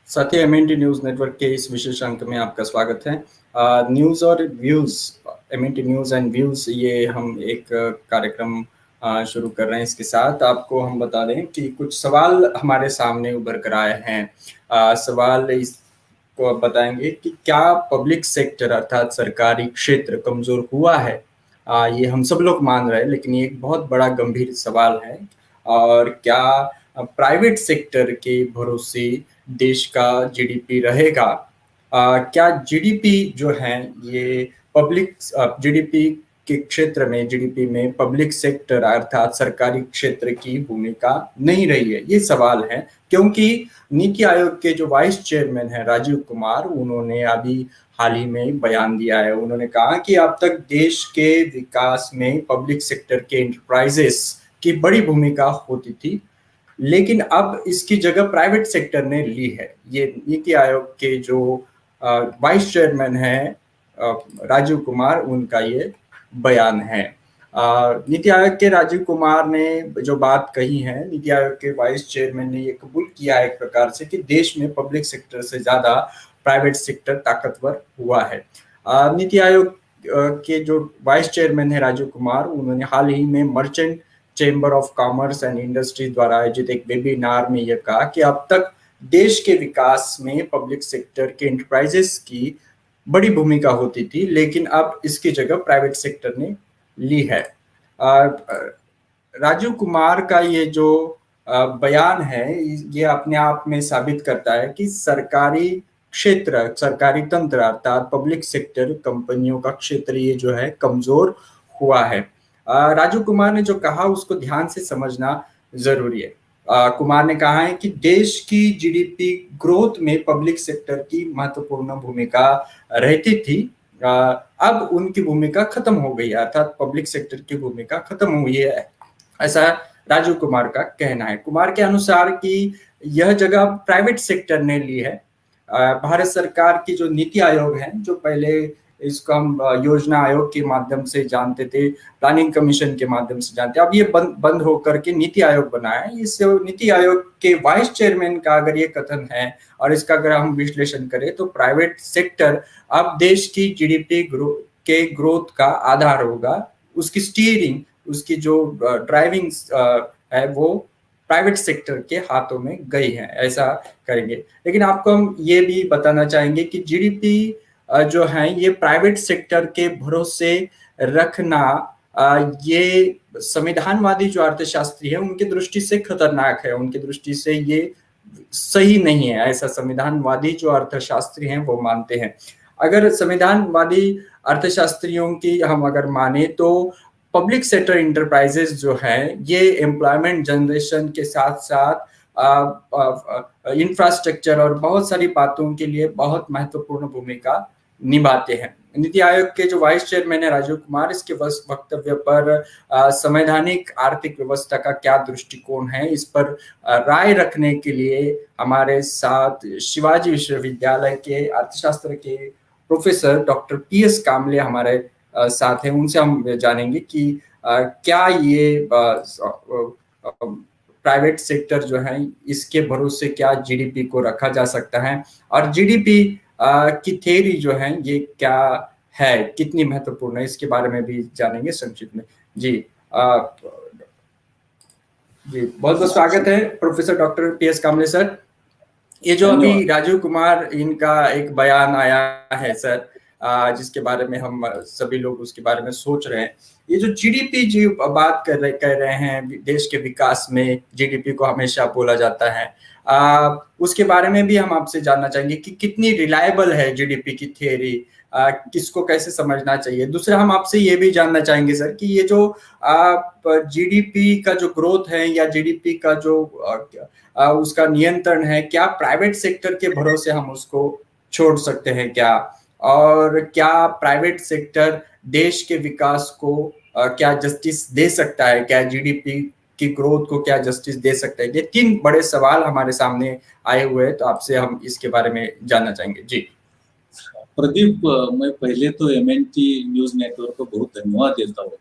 साथी MNT news network के इस विशेष अंक में आपका स्वागत है। न्यूज और views, MNT news and views, ये हम एक कार्यक्रम शुरू कर रहे हैं। इसके साथ आपको हम बता दें कि कुछ सवाल हमारे सामने उभर कर आए हैं। सवाल इसको बताएंगे कि क्या पब्लिक सेक्टर अर्थात सरकारी क्षेत्र कमजोर हुआ है। ये हम सब लोग मान रहे हैं, लेकिन ये एक बहुत बड़ा गंभीर सवाल है। और क्या प्राइवेट सेक्टर के भरोसे देश का जीडीपी रहेगा? क्या जीडीपी जो है ये पब्लिक जीडीपी के क्षेत्र में, जीडीपी में पब्लिक सेक्टर अर्थात सरकारी क्षेत्र की भूमिका नहीं रही है? ये सवाल है, क्योंकि नीति आयोग के जो वाइस चेयरमैन है राजीव कुमार, उन्होंने अभी हाल ही में बयान दिया है। उन्होंने कहा कि अब तक देश के विकास में पब्लिक सेक्टर के एंटरप्राइजेस की बड़ी भूमिका होती थी, लेकिन अब इसकी जगह प्राइवेट सेक्टर ने ली है। ये नीति आयोग के जो वाइस चेयरमैन है राजीव कुमार, उनका ये बयान है। नीति आयोग के राजीव कुमार ने जो बात कही है, नीति आयोग के वाइस चेयरमैन ने ये कबूल किया एक प्रकार से कि देश में पब्लिक सेक्टर से ज्यादा प्राइवेट सेक्टर ताकतवर हुआ है। नीति आयोग के जो वाइस चेयरमैन है राजीव कुमार, उन्होंने हाल ही में merchant chamber of commerce and industry द्वारा आयोजित एक वेबिनार में यह कहा कि अब तक देश के विकास में पब्लिक सेक्टर के एंटरप्राइजेस की बड़ी भूमिका होती थी, लेकिन अब इसकी जगह प्राइवेट सेक्टर ने ली है। राजीव कुमार का ये जो बयान है, ये अपने आप में साबित करता है कि सरकारी क्षेत्र, सरकारी तंत्र अर्थात पब्लिक सेक्टर कंपनियों का क्षेत्र ये जो है कमजोर हुआ है। राजीव कुमार ने जो कहा उसको ध्यान से समझना जरूरी है। कुमार ने कहा है कि देश की जीडीपी ग्रोथ में पब्लिक सेक्टर की महत्वपूर्ण भूमिका रहती थी, अब उनकी भूमिका खत्म हो गई है, अर्थात पब्लिक सेक्टर की भूमिका खत्म हुई है, ऐसा राजीव कुमार का कहना है। कुमार के अनुसार कि यह जगह प्राइवेट सेक्टर ने ली है। भारत सरकार की जो नीति आयोग है, जो पहले इसको हम योजना आयोग के माध्यम से जानते थे, प्लानिंग कमीशन के माध्यम से जानते, अब ये बंद होकर के नीति आयोग बना है। इस नीति आयोग के वाइस चेयरमैन का अगर ये कथन है और इसका अगर हम विश्लेषण करें, तो प्राइवेट सेक्टर अब देश की जीडीपी के ग्रोथ का आधार होगा। उसकी स्टीयरिंग, उसकी जो ड्राइविंग है, वो प्राइवेट सेक्टर के हाथों में गई है, ऐसा करेंगे। लेकिन आपको हम ये भी बताना चाहेंगे कि जीडीपी जो है ये प्राइवेट सेक्टर के भरोसे रखना, ये संविधानवादी जो अर्थशास्त्री है उनकी दृष्टि से खतरनाक है, उनकी दृष्टि से ये सही नहीं है, ऐसा संविधानवादी जो अर्थशास्त्री हैं वो मानते हैं। अगर संविधानवादी अर्थशास्त्रियों की हम अगर माने, तो पब्लिक सेक्टर इंटरप्राइजेस जो है ये एम्प्लॉयमेंट जनरेशन के साथ साथ इंफ्रास्ट्रक्चर और बहुत सारी बातों के लिए बहुत महत्वपूर्ण भूमिका निभाते हैं। नीति आयोग के जो वाइस चेयरमैन है राजीव कुमार, इसके वक्तव्य पर संवैधानिक आर्थिक व्यवस्था का क्या दृष्टिकोण है, इस पर राय रखने के लिए हमारे साथ शिवाजी विश्वविद्यालय के अर्थशास्त्र के प्रोफेसर डॉक्टर पीएस कामले हमारे साथ हैं। उनसे हम जानेंगे कि क्या ये प्राइवेट सेक्टर जो है इसके भरोसे क्या जीडीपी को रखा जा सकता है, और जीडीपी की थ्योरी जो है ये क्या है, कितनी महत्वपूर्ण है, इसके बारे में भी जानेंगे संक्षिप्त में। जी जी, बहुत बहुत स्वागत है प्रोफेसर डॉक्टर पीएस कामले सर। ये जो अभी राजीव कुमार इनका एक बयान आया है सर, जिसके बारे में हम सभी लोग उसके बारे में सोच रहे हैं, ये जो जीडीपी जी बात कर रहे हैं, देश के विकास में जीडीपी को हमेशा बोला जाता है, उसके बारे में भी हम आपसे जानना चाहेंगे कि कितनी रिलायबल है जीडीपी की थ्योरी, किसको कैसे समझना चाहिए। दूसरा हम आपसे ये भी जानना चाहेंगे सर कि ये जो जीडीपी का जो ग्रोथ है या जीडीपी का जो उसका नियंत्रण है, क्या प्राइवेट सेक्टर के भरोसे हम उसको छोड़ सकते हैं क्या, और क्या प्राइवेट सेक्टर देश के विकास को क्या जस्टिस दे सकता है, क्या जीडीपी की ग्रोथ को क्या जस्टिस दे सकता है? ये तीन बड़े सवाल हमारे सामने आए हुए हैं, तो आपसे हम इसके बारे में जानना चाहेंगे। जी प्रदीप, मैं पहले तो एमएनटी न्यूज नेटवर्क को बहुत धन्यवाद देता हूँ,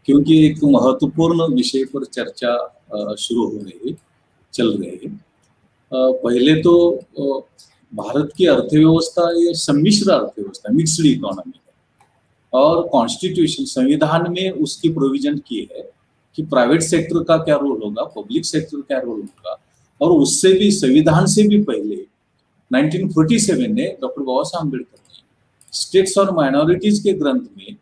क्योंकि एक महत्वपूर्ण विषय पर चर्चा शुरू हो रही है, चल रही है। पहले तो भारत की अर्थव्यवस्था ये सम्मिश्र अर्थव्यवस्था, मिक्स्ड इकोनॉमी है, और कॉन्स्टिट्यूशन संविधान में उसकी प्रोविजन की है कि प्राइवेट सेक्टर का क्या रोल होगा, पब्लिक सेक्टर क्या रोल होगा। और उससे भी, संविधान से भी पहले 1947 ने डॉक्टर बाबा साहब अम्बेडकर ने स्टेट्स और माइनॉरिटीज के ग्रंथ में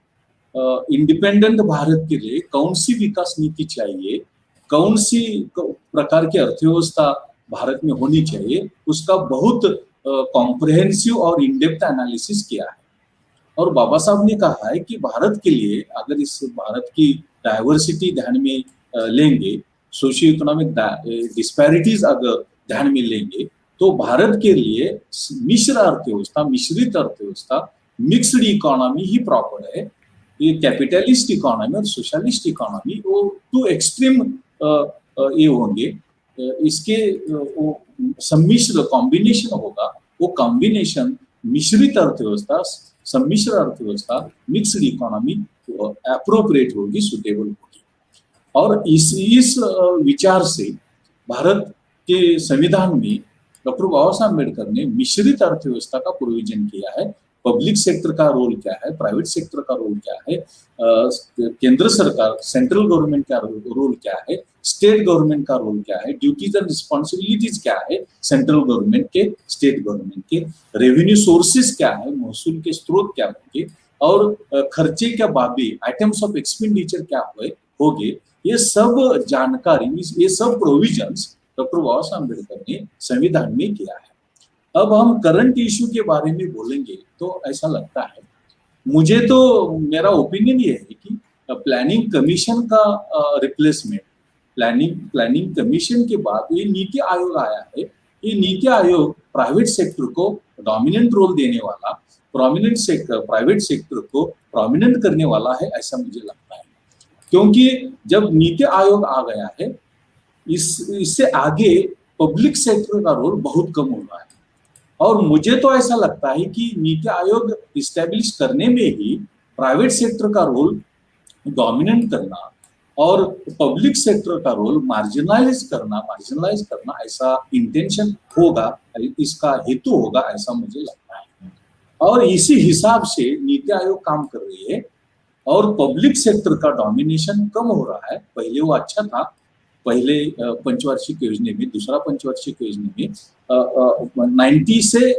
इंडिपेंडेंट भारत के लिए कौन सी विकास नीति चाहिए, कौन सी प्रकार की अर्थव्यवस्था भारत में होनी चाहिए, उसका बहुत कॉम्प्रिहेंसिव और इनडेप्थ एनालिसिस किया है। और बाबा साहब ने कहा है कि भारत के लिए, अगर इस भारत की डाइवर्सिटी ध्यान में लेंगे, सोशियो इकोनॉमिक डिस्पैरिटीज अगर ध्यान में लेंगे, तो भारत के लिए मिश्र अर्थव्यवस्था, मिश्रित अर्थव्यवस्था, मिक्स्ड इकोनॉमी ही प्रॉपर है। ये कैपिटलिस्ट इकोनॉमी और सोशलिस्ट इकोनॉमी वो टू एक्सट्रीम ये होंगे, इसके वो सम्मिश्र कॉम्बिनेशन होगा। वो कॉम्बिनेशन मिश्रित अर्थव्यवस्था, सम्मिश्र अर्थव्यवस्था, मिक्स्ड इकोनॉमी अप्रोप्रिएट होगी, सुटेबल होगी। और इस विचार से भारत के संविधान में डॉक्टर बाबा साहब अम्बेडकर ने मिश्रित अर्थव्यवस्था का प्रोविजन किया है। पब्लिक सेक्टर का रोल क्या है, प्राइवेट सेक्टर का रोल क्या है, केंद्र सरकार, सेंट्रल गवर्नमेंट का रोल क्या है, स्टेट गवर्नमेंट का रोल क्या है, ड्यूटीज एंड रिस्पॉन्सिबिलिटीज क्या है सेंट्रल गवर्नमेंट के, स्टेट गवर्नमेंट के, रेवेन्यू सोर्सेस क्या है, महसूल के स्रोत क्या होंगे, और खर्चे क्या बाबी, आइटम्स ऑफ एक्सपेंडिचर क्या होंगे, ये सब जानकारी, ये सब प्रोविजंस डॉक्टर बाबा साहब अम्बेडकर ने संविधान में किया है। अब हम करंट इश्यू के बारे में बोलेंगे तो ऐसा लगता है, मुझे तो मेरा ओपिनियन ये है कि प्लानिंग कमीशन का रिप्लेसमेंट, प्लानिंग कमीशन के बाद ये नीति आयोग आया है। ये नीति आयोग प्राइवेट सेक्टर को डोमिनेंट रोल देने वाला, प्रोमिनेंट सेक्टर, प्राइवेट सेक्टर को प्रोमिनेंट करने वाला है, ऐसा मुझे लगता है। क्योंकि जब नीति आयोग आ गया है, इससे आगे पब्लिक सेक्टर का रोल बहुत कम हो रहा है। और मुझे तो ऐसा लगता है कि नीति आयोग इस्टेब्लिश करने में ही प्राइवेट सेक्टर का रोल डोमिनेंट करना और पब्लिक सेक्टर का रोल मार्जिनलाइज करना ऐसा इंटेंशन होगा, इसका हेतु होगा, ऐसा मुझे लगता है। और इसी हिसाब से नीति आयोग काम कर रही है और पब्लिक सेक्टर का डोमिनेशन कम हो रहा है। पहले वो अच्छा था, पहले पंचवार्षिक योजना में, दूसरा पंचवार्षिक योजना में 90 से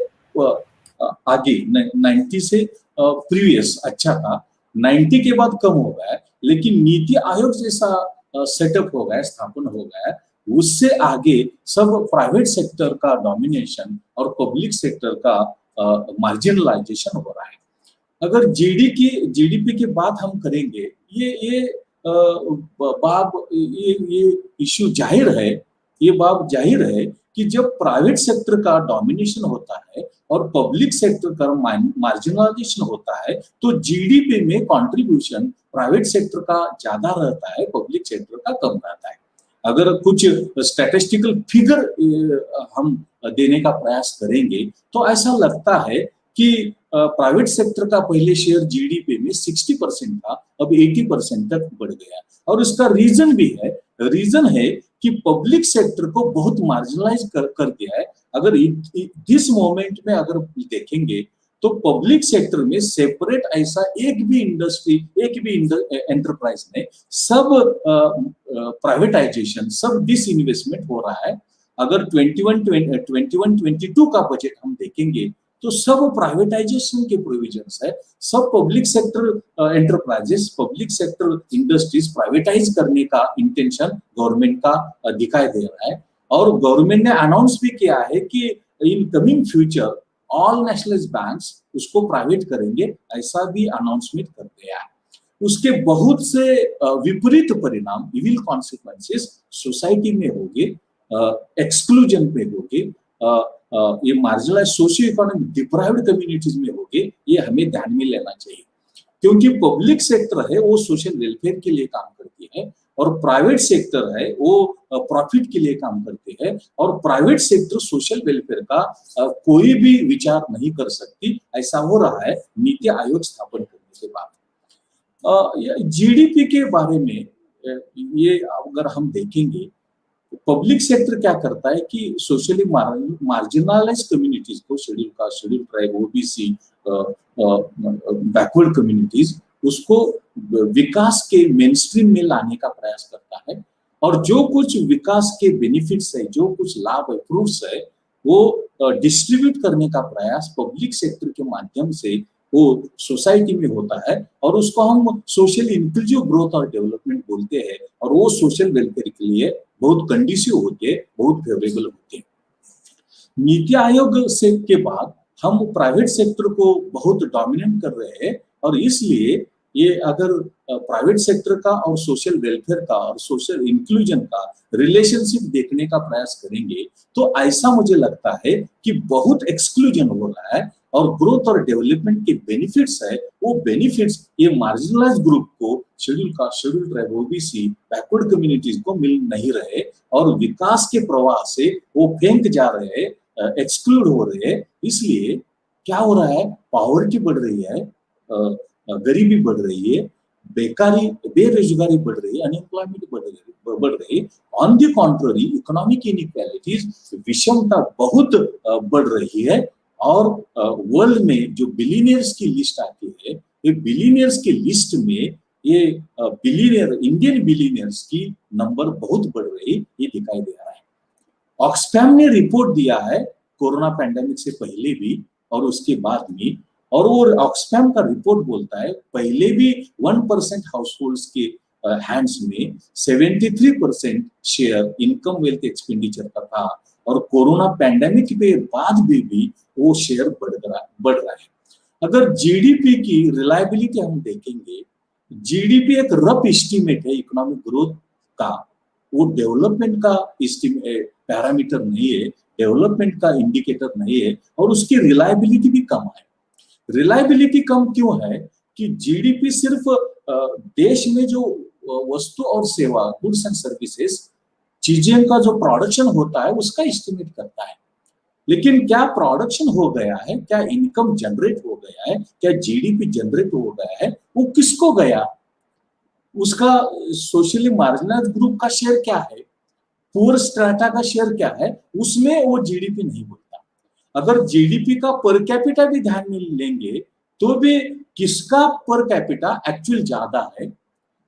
आगे, 90 से प्रीवियस अच्छा था, 90 के बाद कम हो गया है। लेकिन नीति आयोग जैसा सेटअप हो गया, स्थापन हो गया, उससे आगे सब प्राइवेट सेक्टर का डोमिनेशन और पब्लिक सेक्टर का मार्जिनलाइजेशन हो रहा है। अगर जीडीपी की बात हम करेंगे, ये इश्यू जाहिर है, ये बात जाहिर है कि जब प्राइवेट सेक्टर का डोमिनेशन होता है और पब्लिक सेक्टर का मार्जिनलाइजेशन होता है, तो जीडीपी में कंट्रीब्यूशन प्राइवेट सेक्टर का ज्यादा रहता है, पब्लिक सेक्टर का कम रहता है। अगर कुछ स्टैटिस्टिकल फिगर हम देने का प्रयास करेंगे तो ऐसा लगता है कि प्राइवेट सेक्टर का पहले शेयर जीडीपी में 60% था, अब 80% तक बढ़ गया। और उसका रीजन भी है, रीजन है कि पब्लिक सेक्टर को बहुत मार्जिनलाइज कर दिया है। अगर दिस मोमेंट में अगर देखेंगे तो पब्लिक सेक्टर में सेपरेट ऐसा एक भी इंडस्ट्री, एक भी एंटरप्राइज नहीं, सब प्राइवेटाइजेशन, सब डिसइन्वेस्टमेंट हो रहा है। अगर 21-22 का बजट हम देखेंगे तो सब प्राइवेटाइजेशन के प्रोविजंस है, सब public sector enterprises, public sector industries privatise करने का इंटेंशन गवर्नमेंट का दिखाई दे रहा है। और गवर्नमेंट ने अनाउंस भी किया है कि in coming future all nationalised banks उसको प्राइवेट करेंगे, ऐसा भी अनाउंसमेंट कर दिया है। उसके बहुत से विपरीत परिणाम, इविल कॉन्सिक्वेंसेस सोसाइटी में होंगे, एक्सक्लूजन पे होंगे, ये marginalize socio economic deprived communities में होंगे, ये हमें ध्यान में लेना चाहिए। क्योंकि पब्लिक सेक्टर है वो सोशल वेलफेयर के लिए काम करती है और प्राइवेट सेक्टर है वो प्रॉफिट के लिए काम करती है। और प्राइवेट सेक्टर सोशल वेलफेयर का कोई भी विचार नहीं कर सकती, ऐसा हो रहा है नीति आयोग स्थापन करने के बाद। जीडीपी के बारे में ये अगर हम देखेंगे पब्लिक सेक्टर क्या करता है कि सोशली मार्जिनलाइज कम्युनिटीज को, schedule caste, schedule tribe, OBC, backward communities, उसको विकास के मेन स्ट्रीम में लाने का प्रयास करता है। और जो कुछ विकास के बेनिफिट्स है, जो कुछ लाभ है, प्रूफ्स है, वो डिस्ट्रीब्यूट करने का प्रयास पब्लिक सेक्टर के माध्यम से वो सोसाइटी में होता है, और उसको हम सोशल इंक्लूसिव ग्रोथ और डेवलपमेंट बोलते हैं। और वो सोशल वेलफेयर के लिए बहुत कंडीसिव होते हैं, बहुत फेवरेबल होते हैं। नीति आयोग से के बाद हम प्राइवेट सेक्टर को बहुत डोमिनेट कर रहे हैं, और इसलिए ये अगर प्राइवेट सेक्टर का और सोशल वेलफेयर का और सोशल इंक्लूजन का रिलेशनशिप देखने का प्रयास करेंगे, तो ऐसा मुझे लगता है कि बहुत एक्सक्लूजन हो रहा है, और ग्रोथ और डेवलपमेंट के बेनिफिट्स है, वो बेनिफिट्स ये मार्जिनलाइज ग्रुप को, schedule caste, schedule tribe, OBC, backward communities को मिल नहीं रहे, और विकास के प्रवाह से वो फेंक जा रहे हैं, एक्सक्लूड हो रहे हैं। इसलिए क्या हो रहा है, पॉवर्टी बढ़ रही है, गरीबी बढ़ रही है, बेकारी, बेरोजगारी बढ़ रही है, अनएम्प्लॉयमेंट बढ़ रही है। On the contrary, economic inequalities, विषमता बहुत बढ़ रही है। और वर्ल्ड में जो बिलियनियर्स की लिस्ट आती है, ये बिलियनियर्स की लिस्ट में ये बिलियनियर, इंडियन बिलियनियर्स की नंबर बहुत बढ़ रही, ये दिखाई दे रहा है। ऑक्सफैम ने रिपोर्ट दिया है कोरोना पैंडेमिक से पहले भी और उसके बाद भी, और वो ऑक्सफैम का रिपोर्ट बोलता है पहले भी 1% हाउसहोल्ड्स के हैंड्स में 73% शेयर इनकम वेल्थ एक्सपेंडिचर का था, और कोरोना पैंडेमिक के बाद भी वो शेयर बढ़ रहा है। अगर जीडीपी की रिलायबिलिटी हम देखेंगे, जीडीपी एक रफ एस्टीमेट है इकोनॉमिक ग्रोथ का, वो डेवलपमेंट का पैरामीटर नहीं है, डेवलपमेंट का इंडिकेटर नहीं है, और उसकी रिलायबिलिटी भी कम है। रिलायबिलिटी कम क्यों है कि जीडीपी सिर्फ देश में जो वस्तु और सेवा, गुड्स एंड सर्विसेज, चीजें का जो प्रोडक्शन होता है उसका एस्टिमेट करता है। लेकिन क्या प्रोडक्शन हो गया है, क्या इनकम जनरेट हो गया है, क्या जीडीपी जनरेट हो गया है, वो किसको गया, उसका सोशली मार्जिनलाइज्ड ग्रुप का शेयर क्या है, पुअर स्ट्रेटा का शेयर क्या है, उसमें वो जीडीपी नहीं बोलता। अगर जीडीपी का पर कैपिटा भी ध्यान में लेंगे तो भी किसका पर कैपिटा एक्चुअल ज्यादा है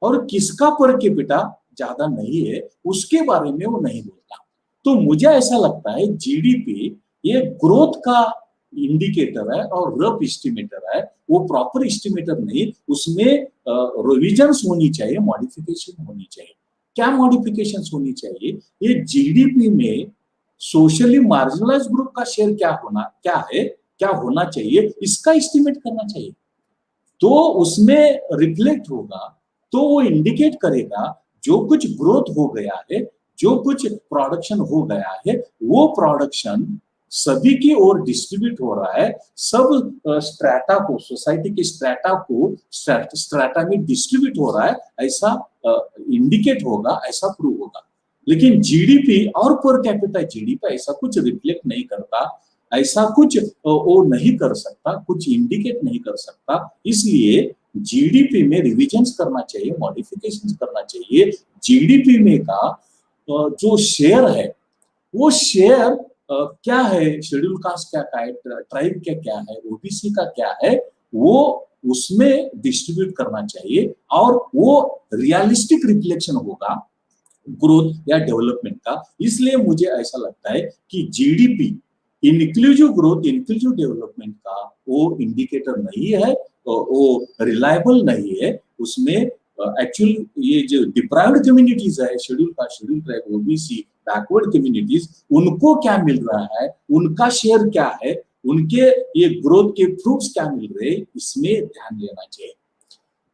और किसका पर कैपिटा ज्यादा नहीं है, उसके बारे में वो नहीं बोलता। तो मुझे ऐसा लगता है जीडीपी ये ग्रोथ का इंडिकेटर है और रफ एस्टिमेटर है, वो प्रॉपर एस्टिमेटर नहीं, उसमें रिविजन्स होनी चाहिए, मॉडिफिकेशन होनी चाहिए। क्या मॉडिफिकेशंस होनी चाहिए, ये जीडीपी में सोशली मार्जिनलाइज्ड ग्रुप का शेयर क्या होना चाहिए, इसका एस्टिमेट करना चाहिए। तो उसमें रिफ्लेक्ट होगा, तो वो इंडिकेट करेगा जो कुछ ग्रोथ हो गया है, जो कुछ प्रोडक्शन हो गया है, वो प्रोडक्शन सभी की ओर डिस्ट्रीब्यूट हो रहा है, सब स्ट्रेटा को, सोसाइटी के स्ट्रेटा को स्ट्रेटा में डिस्ट्रीब्यूट हो रहा है, ऐसा इंडिकेट होगा, ऐसा प्रूव होगा। लेकिन जीडीपी और पर कैपिटा जीडीपी ऐसा कुछ रिफ्लेक्ट नहीं करता, ऐसा कुछ वो नहीं कर सकता, कुछ इंडिकेट नहीं कर सकता। इसलिए जीडीपी में रिविजन्स करना चाहिए, मॉडिफिकेशंस करना चाहिए। जीडीपी में का जो शेयर है, वो शेयर क्या है, शेड्यूल कास्ट क्या है, ट्राइब क्या है, ओबीसी का क्या है, वो उसमें डिस्ट्रीब्यूट करना चाहिए, और वो रियलिस्टिक रिफ्लेक्शन होगा ग्रोथ या डेवलपमेंट का। इसलिए मुझे ऐसा लगता है कि GDP inclusive growth, inclusive development का वो इंडिकेटर नहीं है, वो रिलायबल नहीं है। उसमें एक्चुअली ये जो डिप्राइव्ड कम्युनिटीज है, schedule caste, schedule tribe, OBC, backward communities, उनको क्या मिल रहा है, उनका शेयर क्या है, उनके ये ग्रोथ के फ्रूट्स क्या मिल रहे हैं, इसमें ध्यान देना चाहिए।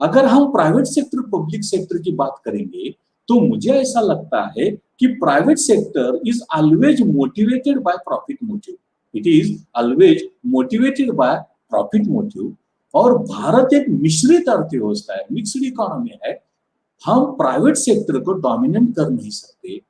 अगर हम प्राइवेट सेक्टर, पब्लिक सेक्टर की बात करेंगे, तो मुझे ऐसा लगता है कि private sector is always motivated by profit motive, it is always motivated by profit motive. और भारत एक मिश्रित अर्थव्यवस्था है, मिक्स्ड इकोनॉमी है, हम प्राइवेट सेक्टर को डोमिनेट कर नहीं सकते।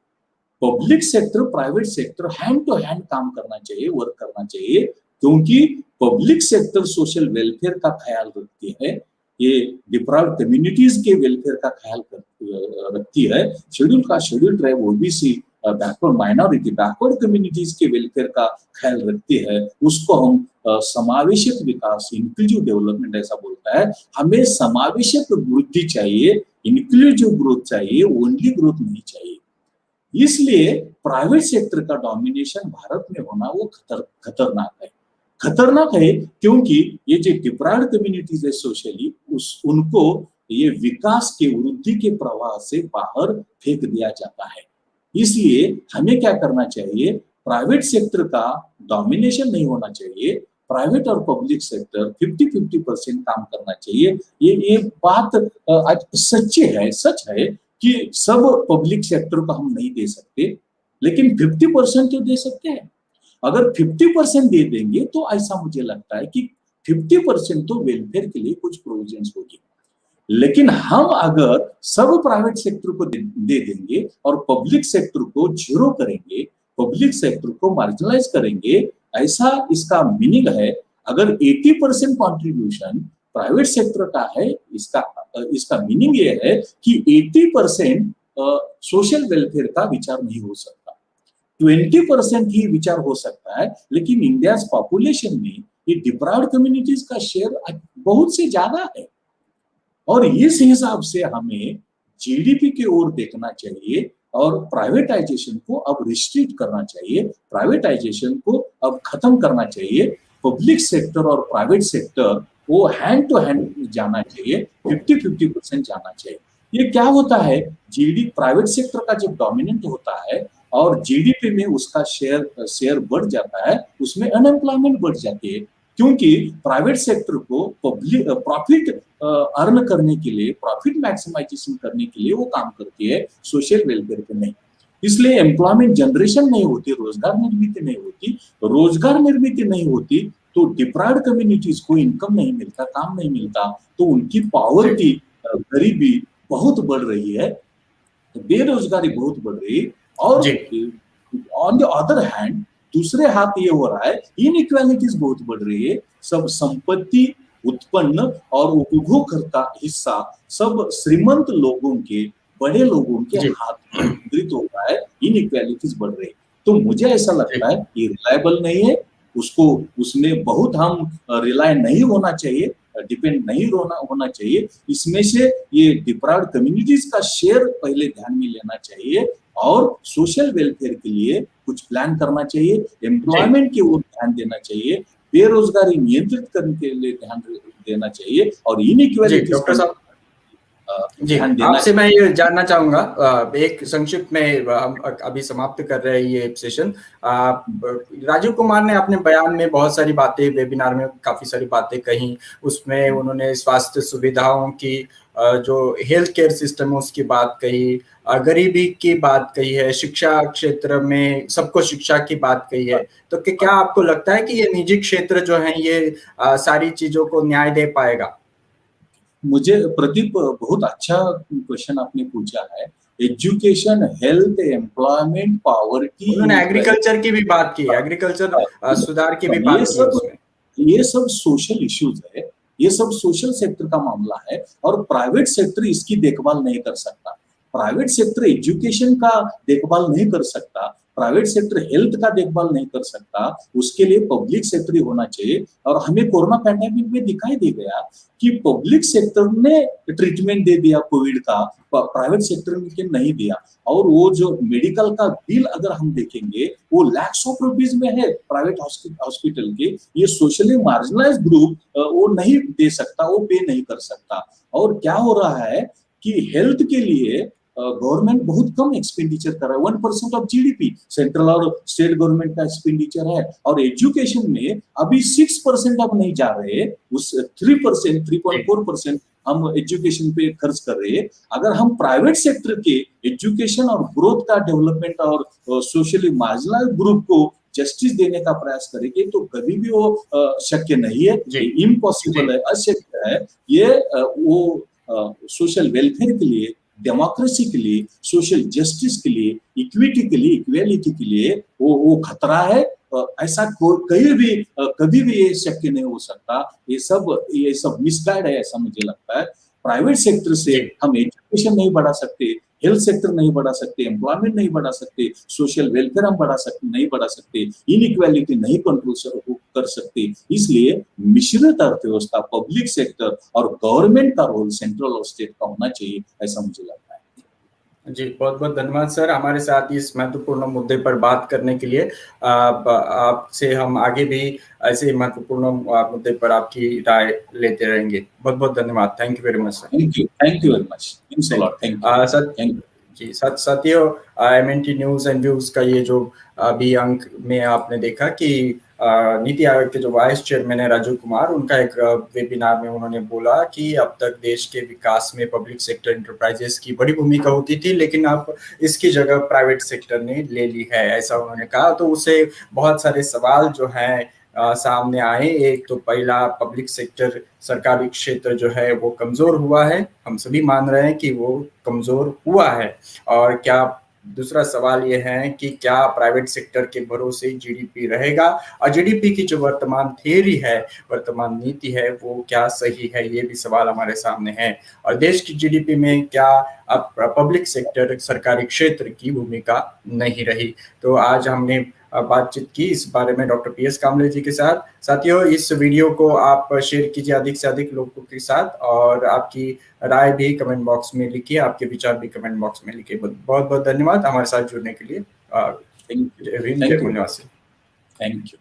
Public sector, private sector hand to hand काम करना चाहिए, वर्क करना चाहिए, क्योंकि पब्लिक सेक्टर सोशल वेलफेयर का ख्याल रखती है, ये डिप्राइव्ड कम्युनिटीज के वेलफेयर का ख्याल रखती है। Schedule caste, schedule tribe, OBC, backward minority, backward communities के वेलफेयर का ख्याल रखती है, उसको हम समावेशक विकास, इंक्लूसिव डेवलपमेंट ऐसा बोलता है। हमें समावेशक वृद्धि चाहिए, इंक्लूसिव ग्रोथ चाहिए, ओनली ग्रोथ नहीं चाहिए। इसलिए प्राइवेट सेक्टर का डोमिनेशन भारत में होना वो खतरनाक है। खतरनाक है क्योंकि ये जो डिप्राइव्ड कम्युनिटीज है सोशली, उनको ये विकास के, वृद्धि के प्रवाह से बाहर फेंक दिया जाता है। इसलिए हमें क्या करना चाहिए, प्राइवेट सेक्टर का डोमिनेशन नहीं होना चाहिए, प्राइवेट और पब्लिक सेक्टर 50-50% काम करना चाहिए। ये बात सच है कि सब पब्लिक सेक्टर को हम नहीं दे सकते, लेकिन 50% तो दे सकते हैं। अगर 50% दे देंगे तो ऐसा मुझे लगता है कि 50% तो वेलफेयर के लिए कुछ प्रोविजंस होगी। लेकिन हम अगर सब प्राइवेट सेक्टर को दे देंगे और पब्लिक सेक्टर को जीरो करेंगे, पब्लिक सेक्टर को मार्जिनलाइज करेंगे, ऐसा इसका मीनिंग है। अगर 80% कॉन्ट्रीब्यूशन प्राइवेट सेक्टर का है, इसका मीनिंग ये है कि 80% सोशल वेलफेयर का विचार नहीं हो सकता, 20% ही विचार हो सकता है। लेकिन इंडिया पॉपुलेशन में ये डिप्राइव्ड कम्युनिटीज का शेयर बहुत से ज्यादा है, और इस हिसाब से हमें जीडीपी की ओर देखना चाहिए और प्राइवेटाइजेशन को अब रिस्ट्रिक्ट करना चाहिए, प्राइवेटाइजेशन को अब खत्म करना चाहिए। पब्लिक सेक्टर और प्राइवेट सेक्टर वो हैंड टू हैंड जाना चाहिए, 50-50% जाना चाहिए। ये क्या होता है, प्राइवेट सेक्टर का जब डोमिनेंट होता है और जीडीपी में उसका शेयर बढ़ जाता है, उसमें अनएम्प्लॉयमेंट बढ़ जाती है, क्योंकि प्राइवेट सेक्टर को पब्लिक प्रॉफिट अर्न करने के लिए, प्रॉफिट मैक्सिमाइजेशन करने के लिए वो काम करती है, सोशल वेलफेयर पे नहीं। इसलिए एम्प्लॉयमेंट जनरेशन नहीं होती, रोजगार निर्मित नहीं होती, रोजगार निर्मित नहीं होती तो डिप्राइव्ड कम्युनिटीज को इनकम नहीं मिलता, काम नहीं मिलता, तो उनकी पॉवर्टी, गरीबी बहुत बढ़ रही है, बेरोजगारी बहुत बढ़ रही है। और ऑन द अदर हैंड, दूसरे हाथ ये हो रहा है, इनइक्वालिटीज बहुत बढ़ रही है। सब संपत्ति उत्पन्न और उपभोग का हिस्सा सब श्रीमंत लोगों के, बड़े लोगों के हाथ में केंद्रित हो रहा है, इनइक्वालिटीज बढ़ रही है। तो मुझे ऐसा लगता है ये रिलायबल नहीं है, उसको उसमें बहुत हम रिलाय नहीं होना चाहिए, डिपेंड नहीं होना चाहिए। इसमें से ये डिप्राइव्ड कम्युनिटीज का शेयर पहले ध्यान में लेना चाहिए और सोशल वेलफेयर के लिए कुछ प्लान करना चाहिए, एम्प्लॉयमेंट की ओर ध्यान देना चाहिए, बेरोजगारी नियंत्रित करने के लिए ध्यान देना चाहिए, और इनइक्वालिटी डॉक्टर साहब जी, आपसे मैं ये जानना चाहूंगा, एक संक्षिप्त में हम अभी समाप्त कर रहे हैं ये सेशन। राजीव कुमार ने अपने बयान में बहुत सारी बातें, वेबिनार में काफी सारी बातें कही, उसमें उन्होंने स्वास्थ्य सुविधाओं की, जो हेल्थ केयर सिस्टम है उसकी बात कही, गरीबी की बात कही है, शिक्षा क्षेत्र में सबको शिक्षा की बात कही है। तो क्या आपको लगता है कि ये निजी क्षेत्र जो है ये सारी चीजों को न्याय दे पाएगा? मुझे प्रदीप बहुत अच्छा क्वेश्चन आपने पूछा है। एजुकेशन, हेल्थ, एम्प्लॉयमेंट, पॉवर्टी, उन्होंने एग्रीकल्चर की भी बात की, एग्रीकल्चर सुधार की भी बात की। ये सब सोशल इश्यूज है, ये सब सोशल सेक्टर का मामला है, और प्राइवेट सेक्टर इसकी देखभाल नहीं कर सकता। प्राइवेट सेक्टर एजुकेशन का देखभाल नहीं कर सकता, प्राइवेट सेक्टर हेल्थ का देखभाल नहीं कर सकता, उसके लिए पब्लिक सेक्टर ही होना चाहिए। और हमें कोरोना पैंडेमिक में दिखाई दे गया कि पब्लिक सेक्टर ने ट्रीटमेंट दे दिया कोविड का, प्राइवेट सेक्टर ने नहीं दिया। और वो जो मेडिकल का बिल अगर हम देखेंगे वो लैक्स ऑफ रुपीज में है प्राइवेट हॉस्पिटल के। ये सोशली मार्जिनलाइज ग्रुप वो नहीं दे सकता, वो पे नहीं कर सकता। और क्या हो रहा है कि हेल्थ के लिए गवर्नमेंट बहुत कम एक्सपेंडिचर कर रहा है, 1% ऑफ जीडीपी सेंट्रल और स्टेट गवर्नमेंट का एक्सपेंडिचर है। और एजुकेशन में अभी 6% अब नहीं जा रहे, उस 3%, 3.4% हम एजुकेशन पे खर्च कर रहे हैं। अगर हम प्राइवेट सेक्टर के एजुकेशन और ग्रोथ का डेवलपमेंट और सोशली मार्जिनलाइज्ड ग्रुप को जस्टिस देने का प्रयास करेंगे तो कभी भी वो शक्य नहीं है, इम्पॉसिबल है, अशक्य है। ये वो सोशल वेलफेयर के लिए, डेमोक्रेसी के लिए, सोशल जस्टिस के लिए, इक्विटी के लिए, इक्वेलिटी के लिए वो खतरा है। ऐसा कभी भी ये शक्य नहीं हो सकता। ये सब मिसगाइड है, ऐसा मुझे लगता है। प्राइवेट सेक्टर से जी। हम एजुकेशन नहीं बढ़ा सकते, हेल्थ सेक्टर नहीं बढ़ा सकते, एम्प्लॉयमेंट नहीं बढ़ा सकते, सोशल वेलफेयर हम नहीं बढ़ा सकते, इनइक्वालिटी नहीं कंट्रोल कर सकते। इसलिए मिश्रित अर्थव्यवस्था, पब्लिक सेक्टर और गवर्नमेंट का रोल सेंट्रल और स्टेट का होना चाहिए, ऐसा मुझे लगता है। जी, बहुत-बहुत धन्यवाद सर, हमारे साथ इस महत्वपूर्ण मुद्दे पर बात करने के लिए। आपसे हम आगे भी ऐसे ही महत्वपूर्ण मुद्दे पर आपकी राय लेते रहेंगे। बहुत-बहुत धन्यवाद। Thank you very much sir. Thank you very much. Means a thank lot. Thank you. You. Sir thank you. जी, साथियों, एमएनटी न्यूज़ एंड व्यूज़ का ये जो अभी अंक में आपने देखा कि नीति आयोग के जो वाइस चेयरमैन है राजीव कुमार, उनका एक वेबिनार में उन्होंने बोला कि अब तक देश के विकास में पब्लिक सेक्टर एंटरप्राइजेस की बड़ी भूमिका होती थी, लेकिन अब इसकी जगह प्राइवेट सेक्टर ने ले ली है, ऐसा उन्होंने कहा। तो उससे बहुत सारे सवाल जो हैं सामने आए। एक तो पहला, पब्लिक सेक्टर, सरकारी क्षेत्र जो है वो कमज़ोर हुआ है। हम सभी मान रहे हैं कि वो कमज़ोर हुआ है। और क्या, दूसरा सवाल ये है कि क्या प्राइवेट सेक्टर के भरोसे जीडीपी रहेगा, और जीडीपी की जो वर्तमान थियरी है, वर्तमान नीति है, वो क्या सही है, ये भी सवाल हमारे सामने है। और देश की जीडीपी में क्या अब पब्लिक सेक्टर, सरकारी क्षेत्र की भूमिका नहीं रही। तो आज हमने बातचीत की इस बारे में डॉक्टर पीएस कामले जी के साथ। साथियों, इस वीडियो को आप शेयर कीजिए अधिक से अधिक लोगों के साथ, और आपकी राय भी कमेंट बॉक्स में लिखिए, आपके विचार भी कमेंट बॉक्स में लिखिए। बहुत बहुत धन्यवाद हमारे साथ जुड़ने के लिए। Thank you. जय भीम, जय थैंक यू। पुण्यवासी। Thank you.